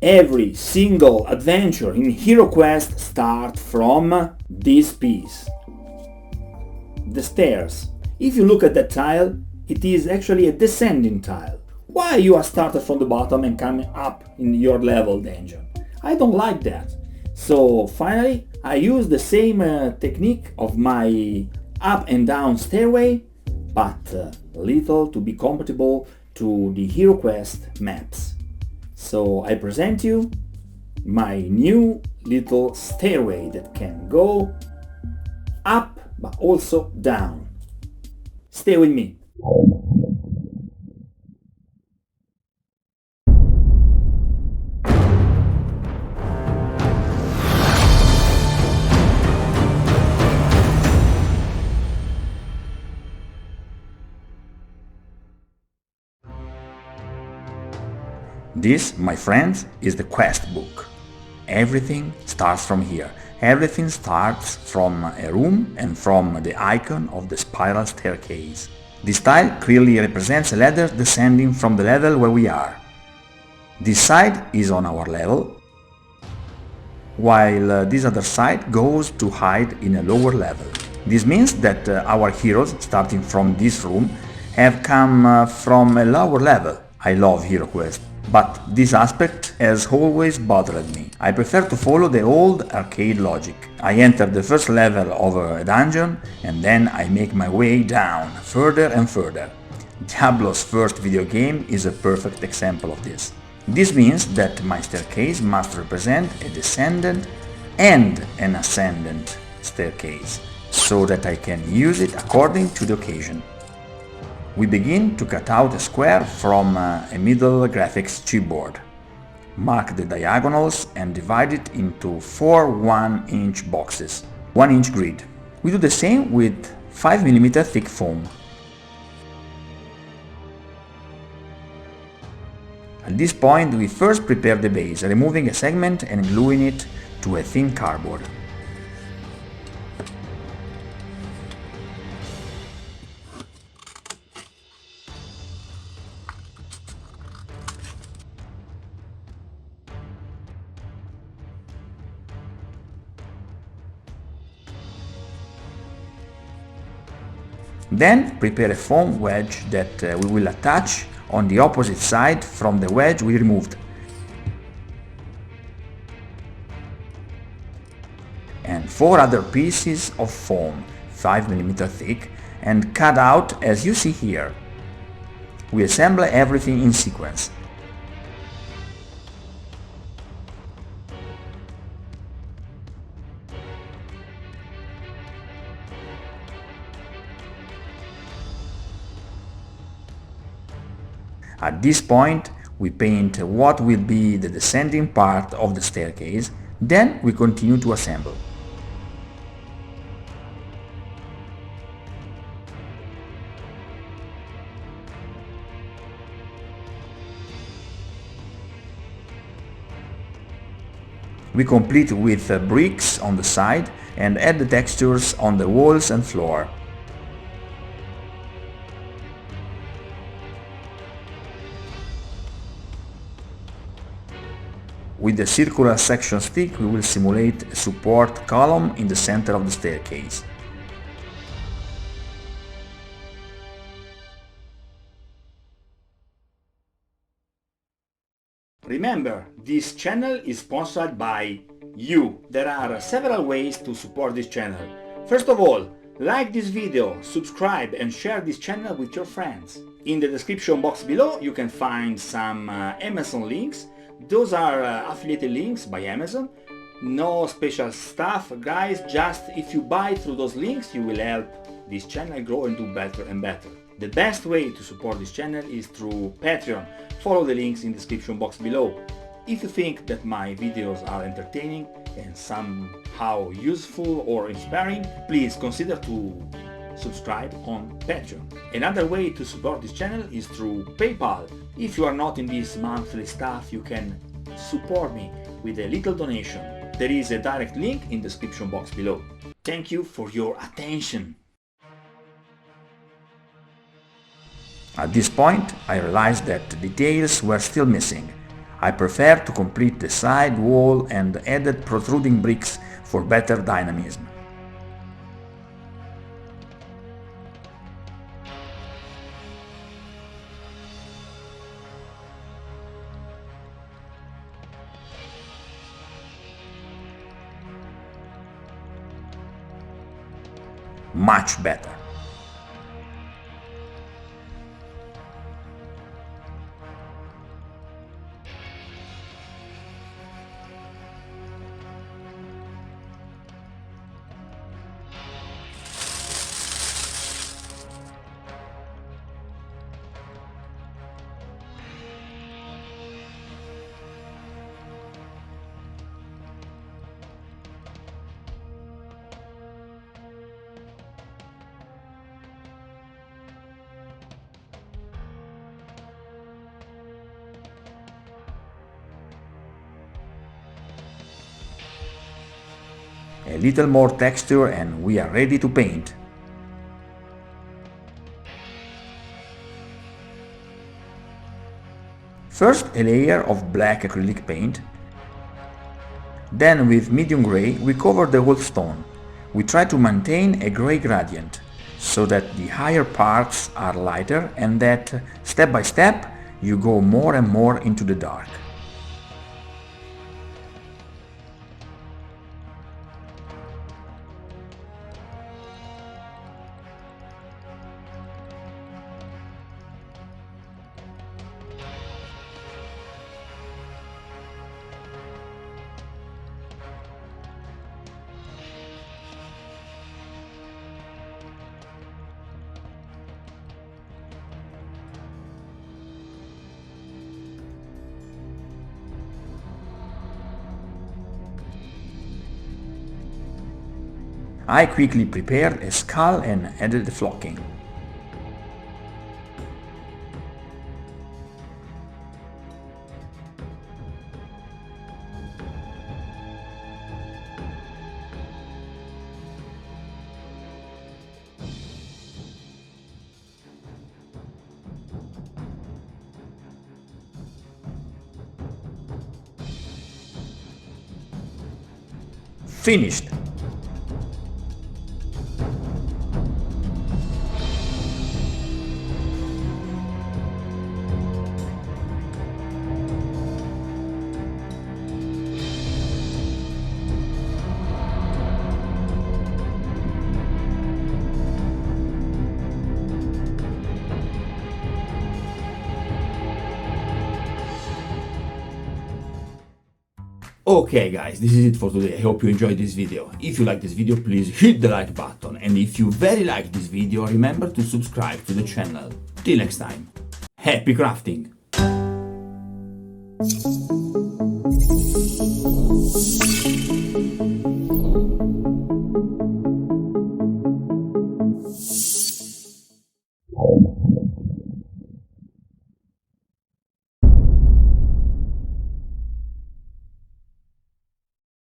Every single adventure in HeroQuest starts from this piece. The stairs. If you look at that tile, it is actually a descending tile. Why you are started from the bottom and coming up in your level dungeon? I don't like that. So finally, I use the same technique of my up and down stairway, but little to be compatible to the HeroQuest maps. So I present you my new little stairway that can go up but also down. Stay with me. This, my friends, is the quest book. Everything starts from here. Everything starts from a room and from the icon of the spiral staircase. This tile clearly represents a ladder descending from the level where we are. This side is on our level, while this other side goes to hide in a lower level. This means that our heroes, starting from this room, have come from a lower level. I love HeroQuest, but this aspect has always bothered me. I prefer to follow the old arcade logic. I enter the first level of a dungeon and then I make my way down, further and further. Diablo's first video game is a perfect example of this. This means that my staircase must represent a descendant and an ascendant staircase, so that I can use it according to the occasion. We begin to cut out a square from a middle graphics chipboard. Mark the diagonals and divide it into 4 1-inch boxes, 1-inch grid. We do the same with 5mm thick foam. At this point we first prepare the base, removing a segment and gluing it to a thin cardboard. Then prepare a foam wedge that we will attach on the opposite side from the wedge we removed. And 4 other pieces of foam, 5mm thick, and cut out as you see here. We assemble everything in sequence. At this point, we paint what will be the descending part of the staircase, then we continue to assemble. We complete with bricks on the side and add the textures on the walls and floor. With the circular section stick we will simulate a support column in the center of the staircase. Remember, this channel is sponsored by you. There are several ways to support this channel. First of all, like this video, subscribe and share this channel with your friends. In the description box below you can find some Amazon links. Those are affiliated links by Amazon. No special stuff, guys, just if you buy through those links you will help this channel grow and do better and better. The best way to support this channel is through Patreon. Follow the links in the description box below. If you think that my videos are entertaining and somehow useful or inspiring, please consider to subscribe on Patreon. Another way to support this channel is through PayPal. If you are not in this monthly stuff, you can support me with a little donation. There is a direct link in the description box below. Thank you for your attention. At this point, I realized that the details were still missing. I prefer to complete the side wall and added protruding bricks for better dynamism. Much better. A little more texture and we are ready to paint. First a layer of black acrylic paint, then with medium gray we cover the whole stone. We try to maintain a gray gradient, so that the higher parts are lighter and that, step by step, you go more and more into the dark. I quickly prepared a skull and added the flocking. Finished! Okay guys, this is it for today. I hope you enjoyed this video. If you like this video, please hit the like button, and if you very like this video, remember to subscribe to the channel. Till next time, happy crafting!